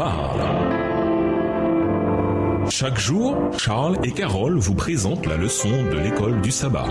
parle. Chaque jour, Charles et Carole vous présentent la leçon de l'école du sabbat.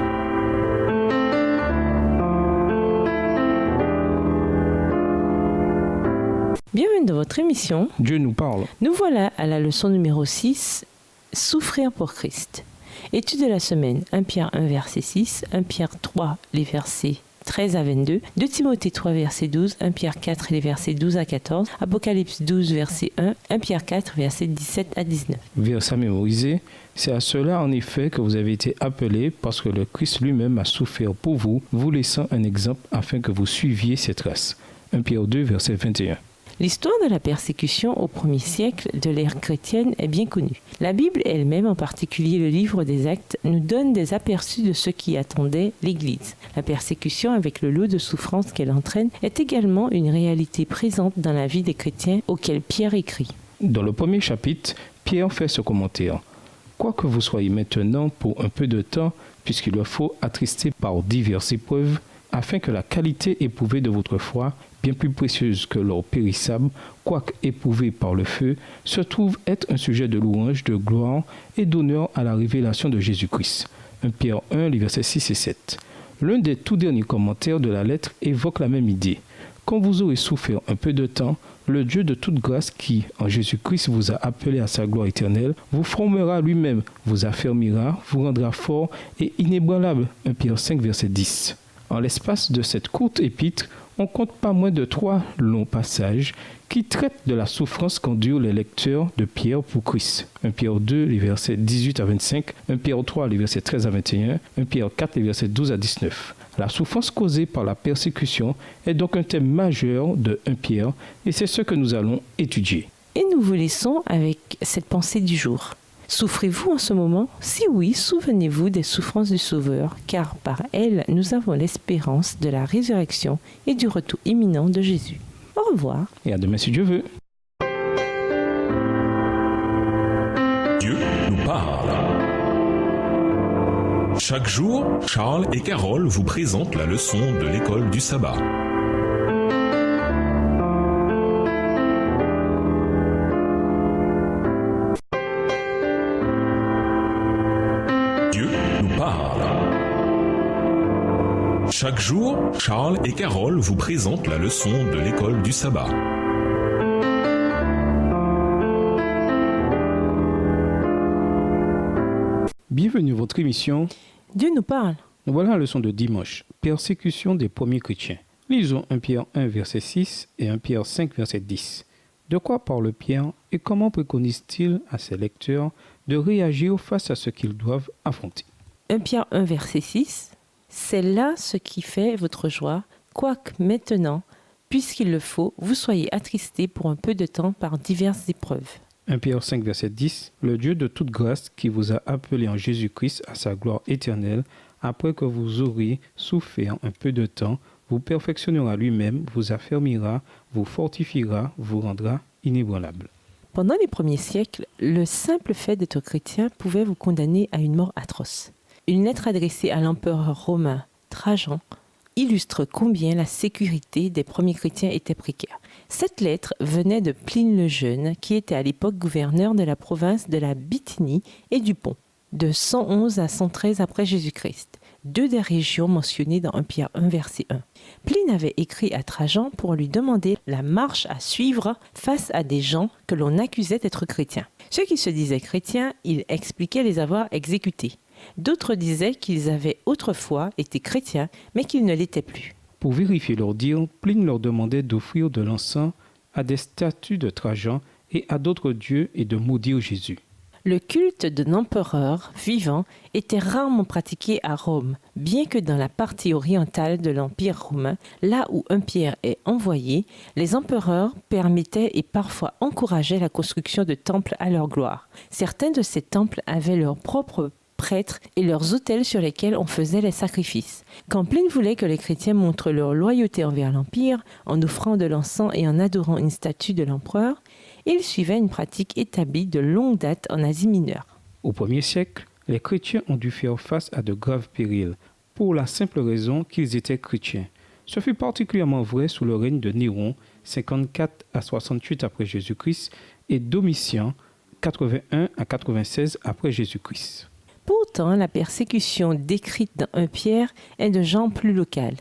Bienvenue dans votre émission. Dieu nous parle. Nous voilà à la leçon numéro 6, Souffrir pour Christ. Étude de la semaine, 1 Pierre 1, verset 6, 1 Pierre 3, les versets 13 à 22, 2 Timothée 3, verset 12, 1 Pierre 4, les versets 12 à 14, Apocalypse 12, verset 1, 1 Pierre 4, versets 17 à 19. Verset mémorisé, c'est à cela en effet que vous avez été appelés parce que le Christ lui-même a souffert pour vous, vous laissant un exemple afin que vous suiviez ses traces. 1 Pierre 2, verset 21. L'histoire de la persécution au premier siècle de l'ère chrétienne est bien connue. La Bible elle-même, en particulier le livre des Actes, nous donne des aperçus de ce qui attendait l'Église. La persécution, avec le lot de souffrances qu'elle entraîne, est également une réalité présente dans la vie des chrétiens auxquels Pierre écrit. Dans le premier chapitre, Pierre fait ce commentaire. « Quoique vous soyez maintenant pour un peu de temps, puisqu'il le faut attrister par diverses épreuves, afin que la qualité éprouvée de votre foi, bien plus précieuse que l'or périssable, quoique éprouvée par le feu, se trouve être un sujet de louange, de gloire et d'honneur à la révélation de Jésus-Christ. » 1 Pierre 1, les versets 6 et 7. L'un des tout derniers commentaires de la lettre évoque la même idée. Quand vous aurez souffert un peu de temps, le Dieu de toute grâce qui, en Jésus-Christ, vous a appelé à sa gloire éternelle, vous formera lui-même, vous affermira, vous rendra fort et inébranlable. 1 Pierre 5, verset 10. En l'espace de cette courte épître, on compte pas moins de 3 longs passages qui traitent de la souffrance qu'endurent les lecteurs de Pierre pour Christ. 1 Pierre 2, les versets 18 à 25, 1 Pierre 3, les versets 13 à 21, 1 Pierre 4, les versets 12 à 19. La souffrance causée par la persécution est donc un thème majeur de 1 Pierre et c'est ce que nous allons étudier. Et nous vous laissons avec cette pensée du jour. Souffrez-vous en ce moment? Si oui, souvenez-vous des souffrances du Sauveur, car par elles, nous avons l'espérance de la résurrection et du retour imminent de Jésus. Au revoir. Et à demain si Dieu veut. Dieu nous parle. Chaque jour, Charles et Carole vous présentent la leçon de l'école du sabbat. Dieu nous parle. Chaque jour, Charles et Carole vous présentent la leçon de l'école du sabbat. Bienvenue à votre émission. Dieu nous parle. Nous voilà à la leçon de dimanche. Persécution des premiers chrétiens. Lisons 1 Pierre 1, verset 6 et 1 Pierre 5, verset 10. De quoi parle Pierre et comment préconise-t-il à ses lecteurs de réagir face à ce qu'ils doivent affronter? 1 Pierre 1, verset 6. C'est là ce qui fait votre joie, quoique maintenant, puisqu'il le faut, vous soyez attristés pour un peu de temps par diverses épreuves. 1 Pierre 5, verset 10. Le Dieu de toute grâce qui vous a appelé en Jésus-Christ à sa gloire éternelle, après que vous aurez souffert un peu de temps, vous perfectionnera lui-même, vous affermira, vous fortifiera, vous rendra inébranlable. Pendant les premiers siècles, le simple fait d'être chrétien pouvait vous condamner à une mort atroce. Une lettre adressée à l'empereur romain Trajan illustre combien la sécurité des premiers chrétiens était précaire. Cette lettre venait de Pline le Jeune, qui était à l'époque gouverneur de la province de la Bithynie et du Pont, de 111 à 113 après Jésus-Christ, 2 des régions mentionnées dans 1 Pierre 1, verset 1. Pline avait écrit à Trajan pour lui demander la marche à suivre face à des gens que l'on accusait d'être chrétiens. Ceux qui se disaient chrétiens, il expliquait les avoir exécutés. D'autres disaient qu'ils avaient autrefois été chrétiens, mais qu'ils ne l'étaient plus. Pour vérifier leur dire, Pline leur demandait d'offrir de l'encens à des statues de Trajan et à d'autres dieux et de maudire Jésus. Le culte d'un empereur vivant était rarement pratiqué à Rome, bien que dans la partie orientale de l'Empire romain, là où un Pierre est envoyé, les empereurs permettaient et parfois encourageaient la construction de temples à leur gloire. Certains de ces temples avaient leur propre prêtres et leurs autels sur lesquels on faisait les sacrifices. Quand Pline voulait que les chrétiens montrent leur loyauté envers l'Empire, en offrant de l'encens et en adorant une statue de l'empereur, il suivait une pratique établie de longue date en Asie mineure. Au 1er siècle, les chrétiens ont dû faire face à de graves périls, pour la simple raison qu'ils étaient chrétiens. Ce fut particulièrement vrai sous le règne de Néron, 54 à 68 après Jésus-Christ, et Domitien, 81 à 96 après Jésus-Christ. Pourtant, la persécution décrite dans 1 Pierre est de genre plus local.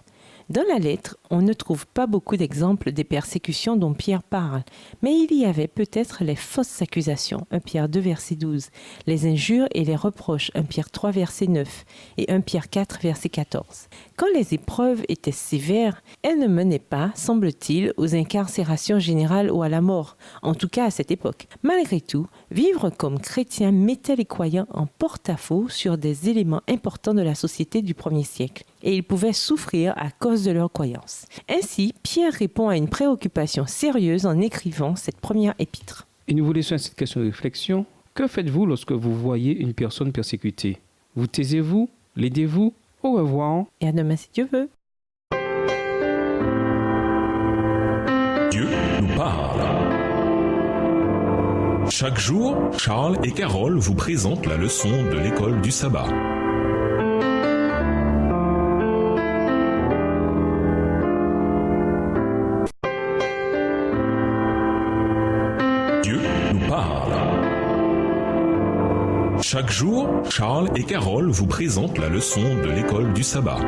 Dans la lettre, on ne trouve pas beaucoup d'exemples des persécutions dont Pierre parle, mais il y avait peut-être les fausses accusations, 1 Pierre 2, verset 12, les injures et les reproches, 1 Pierre 3, verset 9, et 1 Pierre 4, verset 14. Quand les épreuves étaient sévères, elles ne menaient pas, semble-t-il, aux incarcérations générales ou à la mort, en tout cas à cette époque. Malgré tout, vivre comme chrétien mettait les croyants en porte-à-faux sur des éléments importants de la société du 1er siècle, et ils pouvaient souffrir à cause de leur croyance. Ainsi, Pierre répond à une préoccupation sérieuse en écrivant cette première épître. Et nous vous laissons cette question de réflexion. Que faites-vous lorsque vous voyez une personne persécutée? Vous taisez-vous? L'aidez-vous? Au revoir. Et à demain si Dieu veut. Dieu nous parle. Chaque jour, Charles et Carole vous présentent la leçon de l'école du sabbat. Dieu nous parle. Chaque jour, Charles et Carole vous présentent la leçon de l'école du sabbat.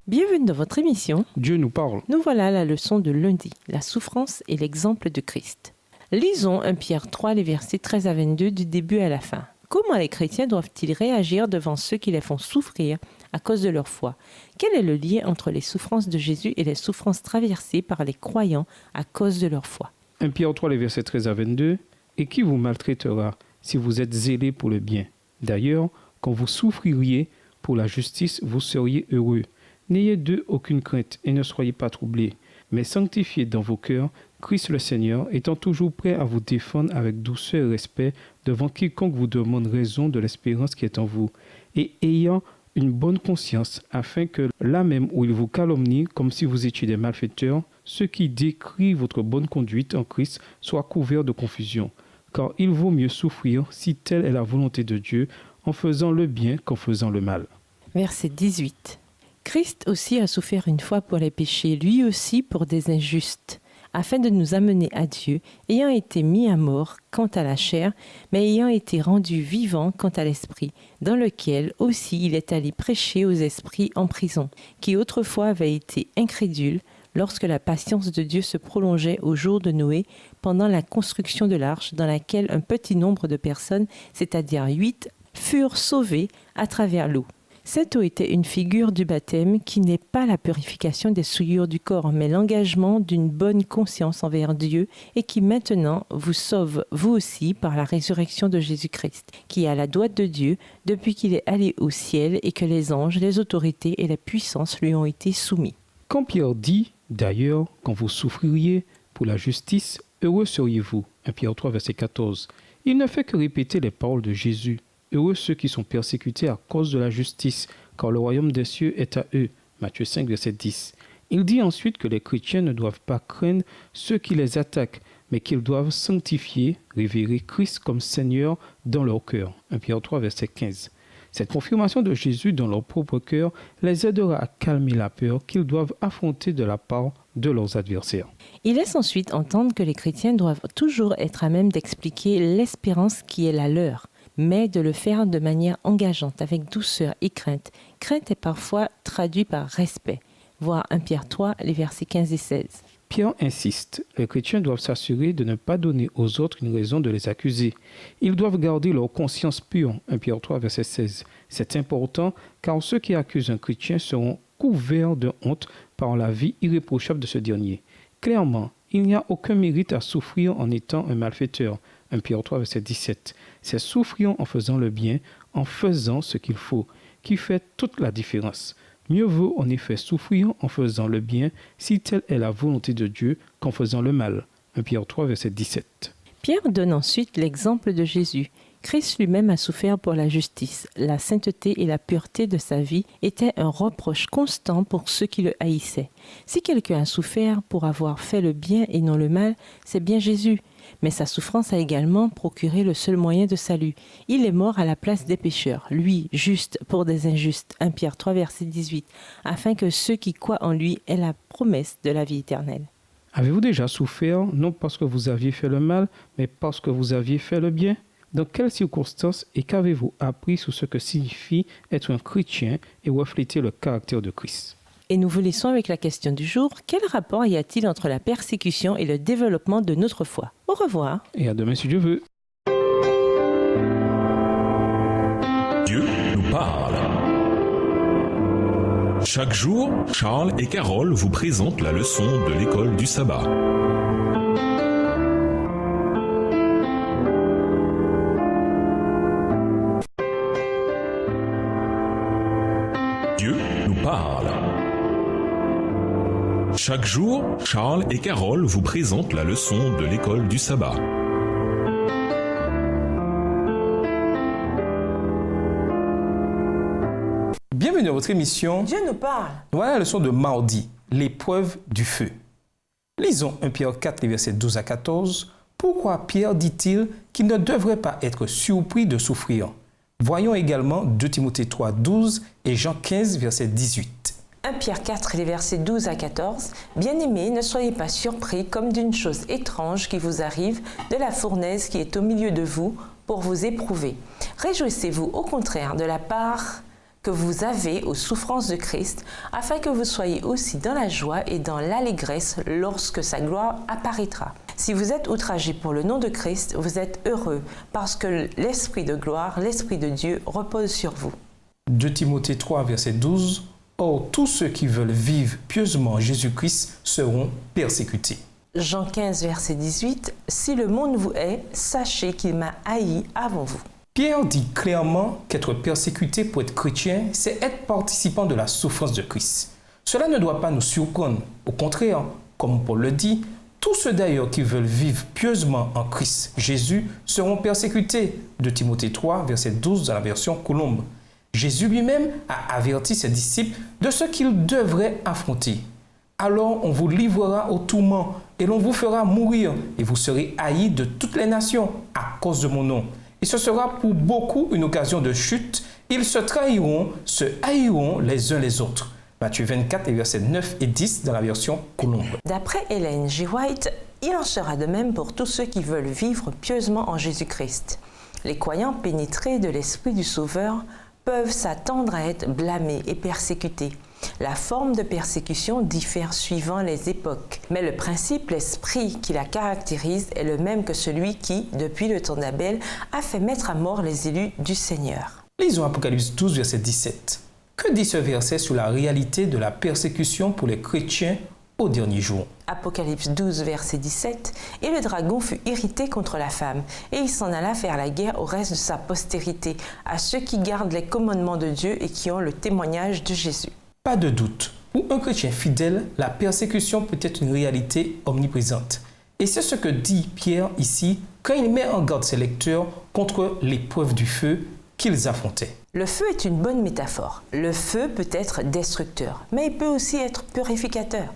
Bienvenue dans votre émission. Dieu nous parle. Nous voilà à la leçon de lundi, la souffrance et l'exemple de Christ. Lisons 1 Pierre 3, les versets 13 à 22 du début à la fin. Comment les chrétiens doivent-ils réagir devant ceux qui les font souffrir à cause de leur foi? Quel est le lien entre les souffrances de Jésus et les souffrances traversées par les croyants à cause de leur foi? 1 Pierre 3, les versets 13 à 22. Et qui vous maltraitera si vous êtes zélés pour le bien? D'ailleurs, quand vous souffririez pour la justice, vous seriez heureux. N'ayez d'eux aucune crainte et ne soyez pas troublés, mais sanctifiez dans vos cœurs Christ le Seigneur, étant toujours prêt à vous défendre avec douceur et respect devant quiconque vous demande raison de l'espérance qui est en vous, et ayant une bonne conscience, afin que là même où ils vous calomnient comme si vous étiez des malfaiteurs, ceux qui décrient votre bonne conduite en Christ soient couverts de confusion. Car il vaut mieux souffrir, si telle est la volonté de Dieu, en faisant le bien qu'en faisant le mal. Verset 18. Christ aussi a souffert une fois pour les péchés, lui aussi pour des injustes, afin de nous amener à Dieu, ayant été mis à mort quant à la chair, mais ayant été rendu vivant quant à l'esprit, dans lequel aussi il est allé prêcher aux esprits en prison, qui autrefois avaient été incrédules, lorsque la patience de Dieu se prolongeait au jour de Noé, pendant la construction de l'arche, dans laquelle un petit nombre de personnes, c'est-à-dire 8, furent sauvées à travers l'eau. Cette eau était une figure du baptême qui n'est pas la purification des souillures du corps, mais l'engagement d'une bonne conscience envers Dieu et qui maintenant vous sauve vous aussi par la résurrection de Jésus-Christ, qui est à la droite de Dieu depuis qu'il est allé au ciel et que les anges, les autorités et les puissances lui ont été soumis. Quand Pierre dit, d'ailleurs, quand vous souffririez pour la justice, heureux seriez-vous. 1 Pierre 3, verset 14. Il ne fait que répéter les paroles de Jésus. Heureux ceux qui sont persécutés à cause de la justice, car le royaume des cieux est à eux. Matthieu 5, verset 10. Il dit ensuite que les chrétiens ne doivent pas craindre ceux qui les attaquent, mais qu'ils doivent sanctifier, révérer Christ comme Seigneur dans leur cœur. 1 Pierre 3, verset 15. Cette confirmation de Jésus dans leur propre cœur les aidera à calmer la peur qu'ils doivent affronter de la part de leurs adversaires. Il laisse ensuite entendre que les chrétiens doivent toujours être à même d'expliquer l'espérance qui est la leur, mais de le faire de manière engageante, avec douceur et crainte. Crainte est parfois traduit par respect. Voir 1 Pierre 3, les versets 15 et 16. Pierre insiste, les chrétiens doivent s'assurer de ne pas donner aux autres une raison de les accuser. Ils doivent garder leur conscience pure. 1 Pierre 3, verset 16. C'est important car ceux qui accusent un chrétien seront couverts de honte par la vie irréprochable de ce dernier. Clairement, il n'y a aucun mérite à souffrir en étant un malfaiteur. 1 Pierre 3, verset 17. C'est souffrir en faisant le bien, en faisant ce qu'il faut, qui fait toute la différence. Mieux vaut en effet souffrir en faisant le bien, si telle est la volonté de Dieu, qu'en faisant le mal. 1 Pierre 3, verset 17. Pierre donne ensuite l'exemple de Jésus. Christ lui-même a souffert pour la justice. La sainteté et la pureté de sa vie étaient un reproche constant pour ceux qui le haïssaient. Si quelqu'un a souffert pour avoir fait le bien et non le mal, c'est bien Jésus. Mais sa souffrance a également procuré le seul moyen de salut. Il est mort à la place des pécheurs, lui, juste pour des injustes. 1 Pierre 3, verset 18, afin que ceux qui croient en lui aient la promesse de la vie éternelle. Avez-vous déjà souffert, non parce que vous aviez fait le mal, mais parce que vous aviez fait le bien? Dans quelles circonstances et qu'avez-vous appris sur ce que signifie être un chrétien et refléter le caractère de Christ? Et nous vous laissons avec la question du jour. Quel rapport y a-t-il entre la persécution et le développement de notre foi? Au revoir. Et à demain si Dieu veut. Dieu nous parle. Chaque jour, Charles et Carole vous présentent la leçon de l'école du sabbat. Dieu nous parle. Chaque jour, Charles et Carole vous présentent la leçon de l'école du sabbat. Bienvenue à votre émission. Dieu nous parle. Voilà la leçon de mardi, l'épreuve du feu. Lisons 1 Pierre 4, les versets 12 à 14. Pourquoi Pierre dit-il qu'il ne devrait pas être surpris de souffrir? Voyons également 2 Timothée 3, 12 et Jean 15, verset 18. 1 Pierre 4, les versets 12 à 14. Bien-aimés, ne soyez pas surpris comme d'une chose étrange qui vous arrive de la fournaise qui est au milieu de vous pour vous éprouver. Réjouissez-vous au contraire de la part que vous avez aux souffrances de Christ, afin que vous soyez aussi dans la joie et dans l'allégresse lorsque sa gloire apparaîtra. Si vous êtes outragés pour le nom de Christ, vous êtes heureux, parce que l'Esprit de gloire, l'Esprit de Dieu repose sur vous. 2 Timothée 3, verset 12. Or, tous ceux qui veulent vivre pieusement en Jésus-Christ seront persécutés. Jean 15, verset 18. Si le monde vous hait, sachez qu'il m'a haï avant vous. Pierre dit clairement qu'être persécuté pour être chrétien, c'est être participant de la souffrance de Christ. Cela ne doit pas nous surprendre. Au contraire, comme Paul le dit, tous ceux d'ailleurs qui veulent vivre pieusement en Christ Jésus seront persécutés. 2 Timothée 3, verset 12 dans la version Colombe. Jésus lui-même a averti ses disciples de ce qu'ils devraient affronter. Alors on vous livrera au tourment et l'on vous fera mourir et vous serez haïs de toutes les nations à cause de mon nom. Et ce sera pour beaucoup une occasion de chute. Ils se trahiront, se haïront les uns les autres. Matthieu 24, les versets 9 et 10 dans la version Colombe. D'après Ellen G. White, il en sera de même pour tous ceux qui veulent vivre pieusement en Jésus-Christ. Les croyants pénétrés de l'Esprit du Sauveur peuvent s'attendre à être blâmés et persécutés. La forme de persécution diffère suivant les époques, mais le principe, l'esprit qui la caractérise est le même que celui qui, depuis le temps d'Abel, a fait mettre à mort les élus du Seigneur. Lisons Apocalypse 12, verset 17. Que dit ce verset sur la réalité de la persécution pour les chrétiens au dernier jour? Apocalypse 12, verset 17. Et le dragon fut irrité contre la femme, et il s'en alla faire la guerre au reste de sa postérité, à ceux qui gardent les commandements de Dieu et qui ont le témoignage de Jésus. Pas de doute, pour un chrétien fidèle, la persécution peut être une réalité omniprésente. Et c'est ce que dit Pierre ici quand il met en garde ses lecteurs contre l'épreuve du feu qu'ils affrontaient. Le feu est une bonne métaphore. Le feu peut être destructeur, mais il peut aussi être purificateur.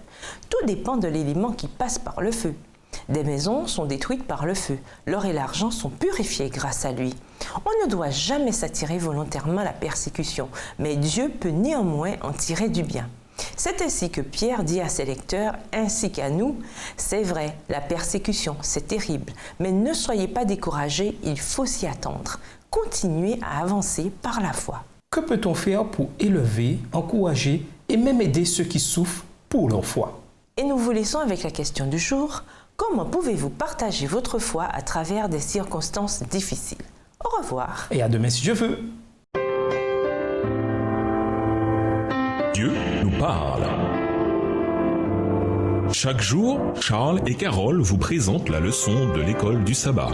Tout dépend de l'élément qui passe par le feu. Des maisons sont détruites par le feu. L'or et l'argent sont purifiés grâce à lui. On ne doit jamais s'attirer volontairement la persécution, mais Dieu peut néanmoins en tirer du bien. C'est ainsi que Pierre dit à ses lecteurs, ainsi qu'à nous, c'est vrai, la persécution, c'est terrible, mais ne soyez pas découragés, il faut s'y attendre. Continuez à avancer par la foi. Que peut-on faire pour élever, encourager et même aider ceux qui souffrent pour leur foi? Et nous vous laissons avec la question du jour. Comment pouvez-vous partager votre foi à travers des circonstances difficiles? Au revoir. Et à demain si Dieu veut. Dieu nous parle. Chaque jour, Charles et Carole vous présentent la leçon de l'école du sabbat.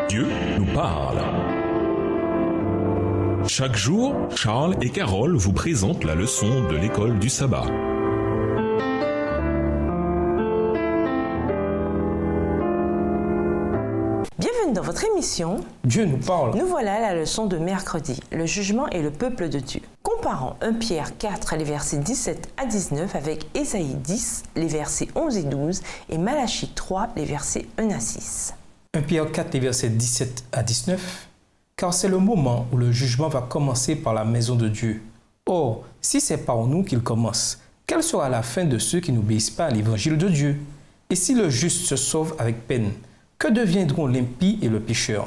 Dieu nous parle. Chaque jour, Charles et Carole vous présentent la leçon de l'école du sabbat. dans votre émission Dieu nous parle. Nous voilà à la leçon de mercredi, le jugement et le peuple de Dieu. Comparons 1 Pierre 4, les versets 17 à 19 avec Ésaïe 10, les versets 11 et 12 et Malachie 3, les versets 1 à 6. 1 Pierre 4, les versets 17 à 19. Car c'est le moment où le jugement va commencer par la maison de Dieu. Or, si c'est par nous qu'il commence, quelle sera la fin de ceux qui n'obéissent pas à l'évangile de Dieu? Et si le juste se sauve avec peine, que deviendront l'impie et le pécheur?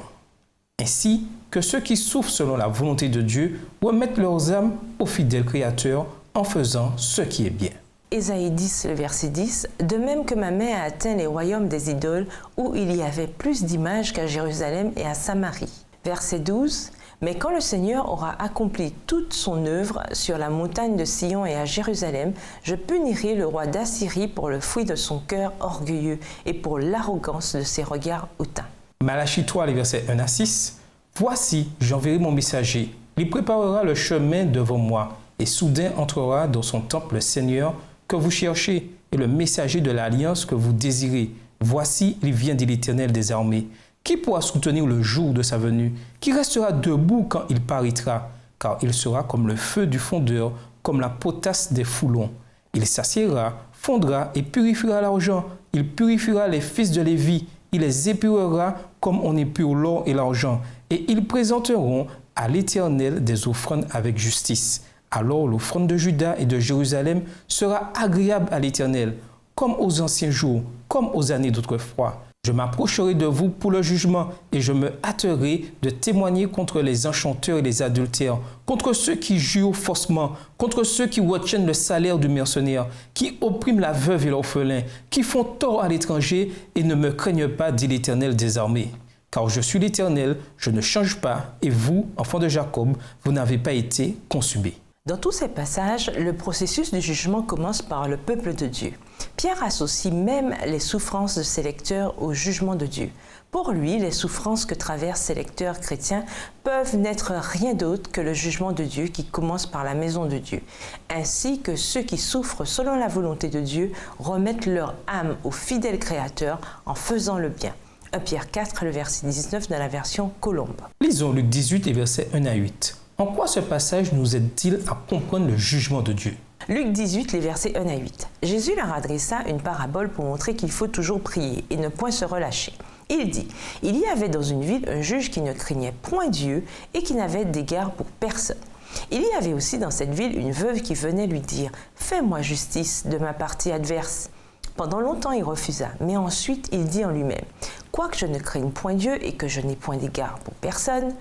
Ainsi que ceux qui souffrent selon la volonté de Dieu remettent leurs âmes au fidèle Créateur en faisant ce qui est bien. Ésaïe 10, le verset 10, « De même que ma main a atteint les royaumes des idoles, où il y avait plus d'images qu'à Jérusalem et à Samarie. » Verset 12, « Mais quand le Seigneur aura accompli toute son œuvre sur la montagne de Sion et à Jérusalem, je punirai le roi d'Assyrie pour le fruit de son cœur orgueilleux et pour l'arrogance de ses regards hautains. » Malachie 3, les versets 1 à 6. « Voici, j'enverrai mon messager. Il préparera le chemin devant moi, et soudain entrera dans son temple le Seigneur que vous cherchez, et le messager de l'alliance que vous désirez. Voici, il vient de l'Éternel des armées. Qui pourra soutenir le jour de sa venue? Qui restera debout quand il paraîtra? Car il sera comme le feu du fondeur, comme la potasse des foulons. Il s'assiera, fondra et purifiera l'argent. Il purifiera les fils de Lévi. Il les épurera comme on épure l'or et l'argent. Et ils présenteront à l'Éternel des offrandes avec justice. Alors l'offrande de Juda et de Jérusalem sera agréable à l'Éternel, comme aux anciens jours, comme aux années d'autrefois. Je m'approcherai de vous pour le jugement et je me hâterai de témoigner contre les enchanteurs et les adultères, contre ceux qui jurent faussement, contre ceux qui retiennent le salaire du mercenaire, qui oppriment la veuve et l'orphelin, qui font tort à l'étranger et ne me craignent pas, dit l'Éternel des armées. Car je suis l'Éternel, je ne change pas, et vous, enfants de Jacob, vous n'avez pas été consumés. Dans tous ces passages, le processus du jugement commence par le peuple de Dieu. Pierre associe même les souffrances de ses lecteurs au jugement de Dieu. Pour lui, les souffrances que traversent ses lecteurs chrétiens peuvent n'être rien d'autre que le jugement de Dieu qui commence par la maison de Dieu, ainsi que ceux qui souffrent selon la volonté de Dieu remettent leur âme au fidèle Créateur en faisant le bien. 1 Pierre 4, le verset 19 dans la version Colombe. Lisons Luc 18 et versets 1 à 8. En quoi ce passage nous aide-t-il à comprendre le jugement de Dieu? Luc 18, les versets 1 à 8. Jésus leur adressa une parabole pour montrer qu'il faut toujours prier et ne point se relâcher. Il dit, « Il y avait dans une ville un juge qui ne craignait point Dieu et qui n'avait d'égard pour personne. Il y avait aussi dans cette ville une veuve qui venait lui dire, « Fais-moi justice de ma partie adverse. » Pendant longtemps, il refusa, mais ensuite il dit en lui-même, « Quoique je ne craigne point Dieu et que je n'ai point d'égard pour personne,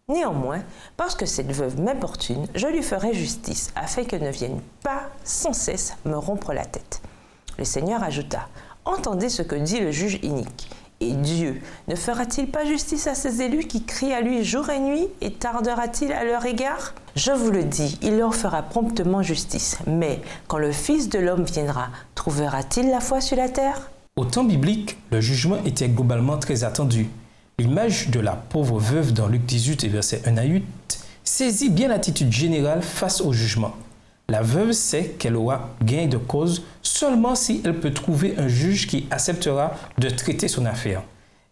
néanmoins, parce que cette veuve m'importune, je lui ferai justice, afin qu'elle ne vienne pas sans cesse me rompre la tête. » Le Seigneur ajouta, « Entendez ce que dit le juge inique. Et Dieu ne fera-t-il pas justice à ses élus qui crient à lui jour et nuit, et tardera-t-il à leur égard? Je vous le dis, il leur fera promptement justice. Mais quand le Fils de l'homme viendra, trouvera-t-il la foi sur la terre? » Au temps biblique, le jugement était globalement très attendu. L'image de la pauvre veuve dans Luc 18 et versets 1 à 8 saisit bien l'attitude générale face au jugement. La veuve sait qu'elle aura gain de cause seulement si elle peut trouver un juge qui acceptera de traiter son affaire.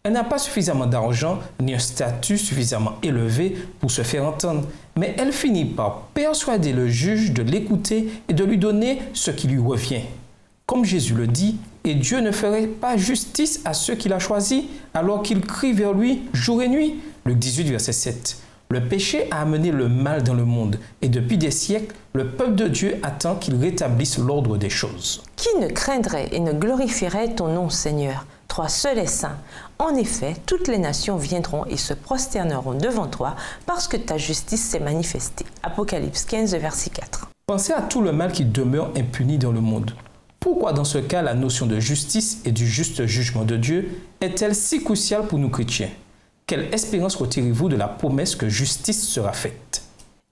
Elle n'a pas suffisamment d'argent ni un statut suffisamment élevé pour se faire entendre, mais elle finit par persuader le juge de l'écouter et de lui donner ce qui lui revient. Comme Jésus le dit, et Dieu ne ferait pas justice à ceux qu'il a choisis alors qu'ils crient vers lui jour et nuit. Luc 18, verset 7. Le péché a amené le mal dans le monde et depuis des siècles, le peuple de Dieu attend qu'il rétablisse l'ordre des choses. Qui ne craindrait et ne glorifierait ton nom, Seigneur? Toi seul es saint. En effet, toutes les nations viendront et se prosterneront devant toi parce que ta justice s'est manifestée. Apocalypse 15, verset 4. Pensez à tout le mal qui demeure impuni dans le monde. Pourquoi dans ce cas la notion de justice et du juste jugement de Dieu est-elle si cruciale pour nous chrétiens? Quelle espérance retirez-vous de la promesse que justice sera faite?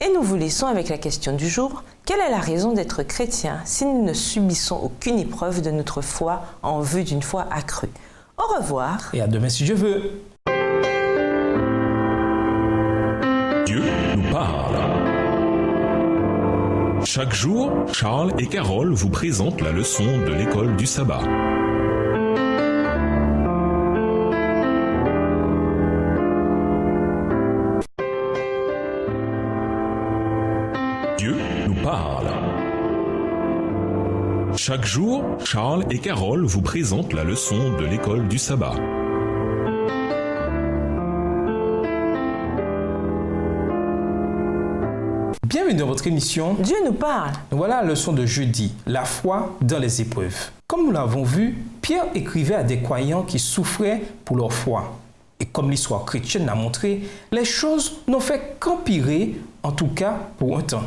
Et nous vous laissons avec la question du jour. Quelle est la raison d'être chrétien si nous ne subissons aucune épreuve de notre foi en vue d'une foi accrue? Au revoir. Et à demain si Dieu veut. Dieu nous parle. Chaque jour, Charles et Carole vous présentent la leçon de l'école du sabbat. Chaque jour, Charles et Carole vous présentent la leçon de l'école du sabbat. Bienvenue dans votre émission. Dieu nous parle. Voilà la leçon de jeudi, la foi dans les épreuves. Comme nous l'avons vu, Pierre écrivait à des croyants qui souffraient pour leur foi. Et comme l'histoire chrétienne l'a montré, les choses n'ont fait qu'empirer, en tout cas pour un temps.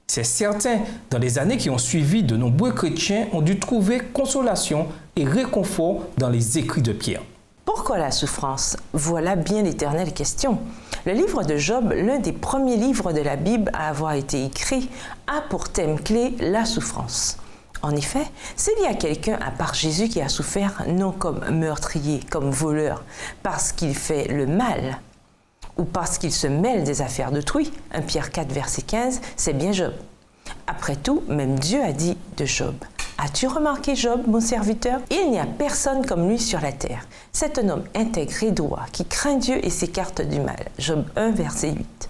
C'est certain, dans les années qui ont suivi, de nombreux chrétiens ont dû trouver consolation et réconfort dans les écrits de Pierre. Pourquoi la souffrance? Voilà bien l'éternelle question. Le livre de Job, l'un des premiers livres de la Bible à avoir été écrit, a pour thème clé la souffrance. En effet, s'il y a quelqu'un à part Jésus qui a souffert, non comme meurtrier, comme voleur, parce qu'il fait le mal, ou parce qu'il se mêle des affaires d'autrui, 1 Pierre 4, verset 15, c'est bien Job. Après tout, même Dieu a dit de Job, « As-tu remarqué Job, mon serviteur? Il n'y a personne comme lui sur la terre. C'est un homme intègre et droit, qui craint Dieu et s'écarte du mal. » Job 1, verset 8.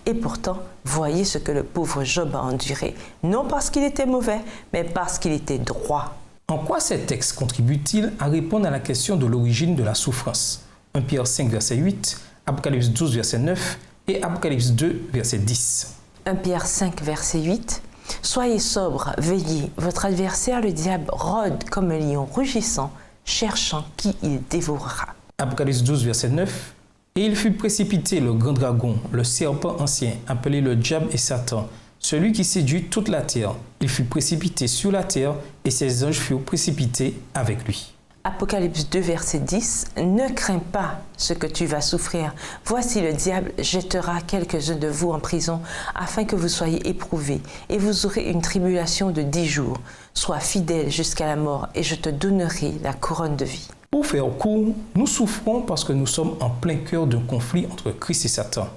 Et pourtant, voyez ce que le pauvre Job a enduré, non parce qu'il était mauvais, mais parce qu'il était droit. En quoi ces textes contribuent-ils à répondre à la question de l'origine de la souffrance? 1 Pierre 5, verset 8, Apocalypse 12, verset 9 et Apocalypse 2, verset 10. 1 Pierre 5, verset 8. « Soyez sobres, veillez, votre adversaire le diable rôde comme un lion rugissant, cherchant qui il dévorera. » Apocalypse 12, verset 9. Et il fut précipité le grand dragon, le serpent ancien, appelé le diable et Satan, celui qui séduit toute la terre. Il fut précipité sur la terre et ses anges furent précipités avec lui. Apocalypse 2, verset 10. « Ne crains pas ce que tu vas souffrir. Voici le diable jettera quelques-uns de vous en prison afin que vous soyez éprouvés et vous aurez une tribulation de 10 jours. Sois fidèle jusqu'à la mort et je te donnerai la couronne de vie. » Pour faire court, nous souffrons parce que nous sommes en plein cœur d'un conflit entre Christ et Satan.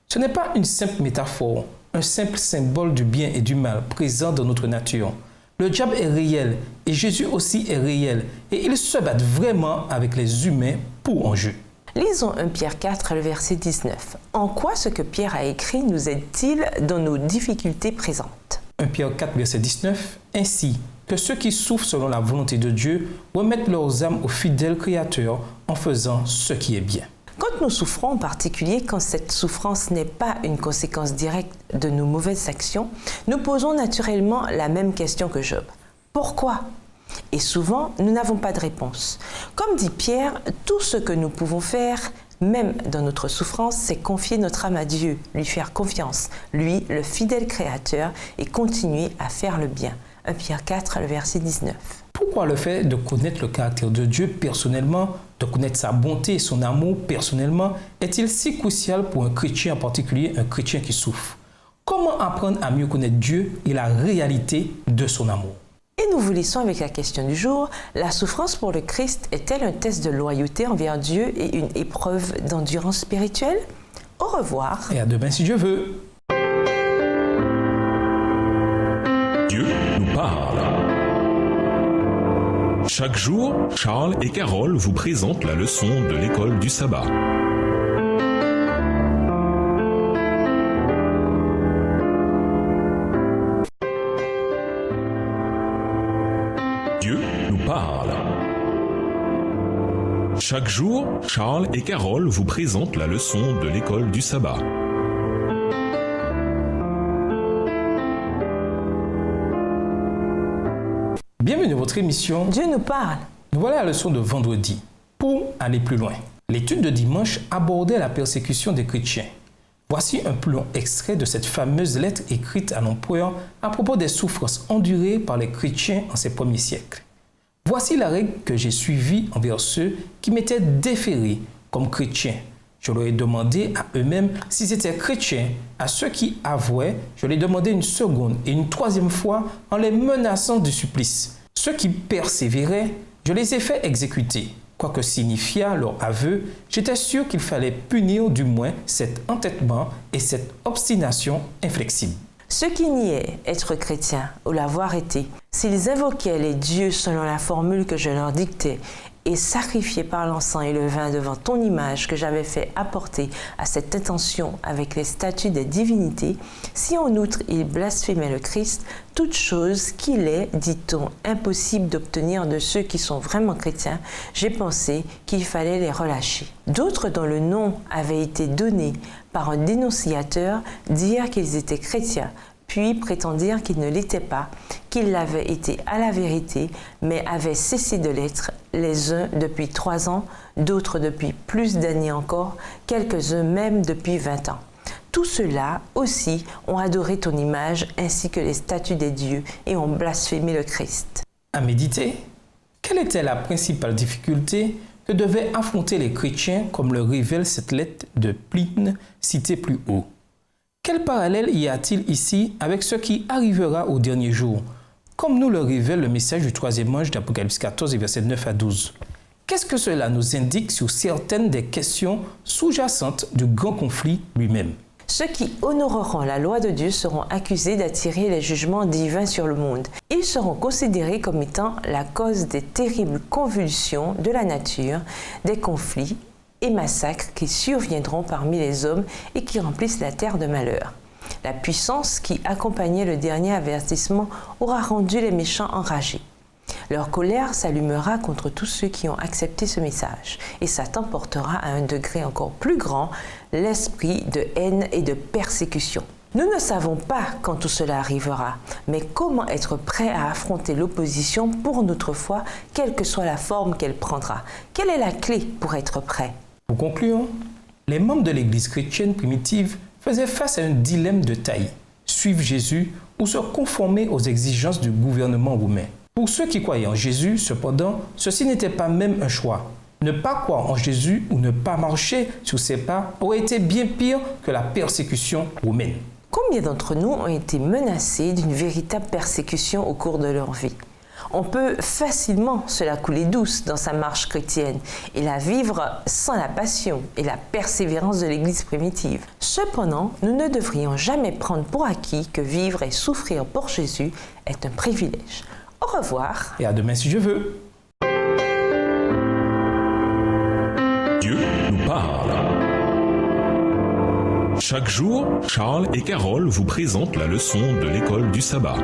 Ce n'est pas une simple métaphore, un simple symbole du bien et du mal présent dans notre nature. Le diable est réel et Jésus aussi est réel et ils se battent vraiment avec les humains pour enjeu. Lisons 1 Pierre 4, le verset 19. En quoi ce que Pierre a écrit nous aide-t-il dans nos difficultés présentes? 1 Pierre 4, verset 19. Ainsi que ceux qui souffrent selon la volonté de Dieu remettent leurs âmes au fidèle Créateur en faisant ce qui est bien. Quand nous souffrons, en particulier quand cette souffrance n'est pas une conséquence directe de nos mauvaises actions, nous posons naturellement la même question que Job. Pourquoi? Et souvent, nous n'avons pas de réponse. Comme dit Pierre, tout ce que nous pouvons faire, même dans notre souffrance, c'est confier notre âme à Dieu, lui faire confiance, lui, le fidèle Créateur, et continuer à faire le bien. 1 Pierre 4, le verset 19. Pourquoi le fait de connaître le caractère de Dieu personnellement, de connaître sa bonté et son amour personnellement, est-il si crucial pour un chrétien, en particulier un chrétien qui souffre? Comment apprendre à mieux connaître Dieu et la réalité de son amour? Et nous vous laissons avec la question du jour. La souffrance pour le Christ est-elle un test de loyauté envers Dieu et une épreuve d'endurance spirituelle? Au revoir. Et à demain si Dieu veut. Dieu nous parle. Chaque jour, Charles et Carole vous présentent la leçon de l'école du sabbat. Dieu nous parle. Chaque jour, Charles et Carole vous présentent la leçon de l'école du sabbat. Bienvenue dans votre émission. Dieu nous parle. Voilà la leçon de vendredi. Pour aller plus loin, l'étude de dimanche abordait la persécution des chrétiens. Voici un plus long extrait de cette fameuse lettre écrite à l'empereur à propos des souffrances endurées par les chrétiens en ces premiers siècles. Voici la règle que j'ai suivie envers ceux qui m'étaient déférés comme chrétiens. Je leur ai demandé à eux-mêmes s'ils étaient chrétiens. À ceux qui avouaient, je les demandais une seconde et une troisième fois en les menaçant du supplice. Ceux qui persévéraient, je les ai fait exécuter. Quoi que signifiât leur aveu, j'étais sûr qu'il fallait punir du moins cet entêtement et cette obstination inflexible. Ceux qui niaient être chrétiens ou l'avoir été, s'ils invoquaient les dieux selon la formule que je leur dictais et sacrifié par l'encens et le vin devant ton image que j'avais fait apporter à cette intention avec les statues des divinités, si en outre il blasphémait le Christ, toute chose qu'il est, dit-on, impossible d'obtenir de ceux qui sont vraiment chrétiens, j'ai pensé qu'il fallait les relâcher. D'autres dont le nom avait été donné par un dénonciateur dirent qu'ils étaient chrétiens, puis prétendirent qu'ils ne l'étaient pas, qu'ils l'avaient été à la vérité, mais avaient cessé de l'être, les uns depuis 3 ans, d'autres depuis plus d'années encore, quelques-uns même depuis 20 ans. Tous ceux-là aussi ont adoré ton image ainsi que les statues des dieux et ont blasphémé le Christ. À méditer, quelle était la principale difficulté que devaient affronter les chrétiens comme le révèle cette lettre de Pline citée plus haut? Quel parallèle y a-t-il ici avec ce qui arrivera au dernier jour, comme nous le révèle le message du 3e ange d'Apocalypse 14, versets 9 à 12? Qu'est-ce que cela nous indique sur certaines des questions sous-jacentes du grand conflit lui-même? Ceux qui honoreront la loi de Dieu seront accusés d'attirer les jugements divins sur le monde. Ils seront considérés comme étant la cause des terribles convulsions de la nature, des conflits et massacres qui surviendront parmi les hommes et qui remplissent la terre de malheur. La puissance qui accompagnait le dernier avertissement aura rendu les méchants enragés. Leur colère s'allumera contre tous ceux qui ont accepté ce message, et Satan portera à un degré encore plus grand l'esprit de haine et de persécution. Nous ne savons pas quand tout cela arrivera, mais comment être prêt à affronter l'opposition pour notre foi, quelle que soit la forme qu'elle prendra? Quelle est la clé pour être prêt? Pour conclure, les membres de l'Église chrétienne primitive faisaient face à un dilemme de taille: suivre Jésus ou se conformer aux exigences du gouvernement romain. Pour ceux qui croyaient en Jésus, cependant, ceci n'était pas même un choix. Ne pas croire en Jésus ou ne pas marcher sur ses pas aurait été bien pire que la persécution romaine. Combien d'entre nous ont été menacés d'une véritable persécution au cours de leur vie? On peut facilement se la couler douce dans sa marche chrétienne et la vivre sans la passion et la persévérance de l'Église primitive. Cependant, nous ne devrions jamais prendre pour acquis que vivre et souffrir pour Jésus est un privilège. Au revoir. Et à demain si je veux. Dieu nous parle. Chaque jour, Charles et Carole vous présentent la leçon de l'école du sabbat.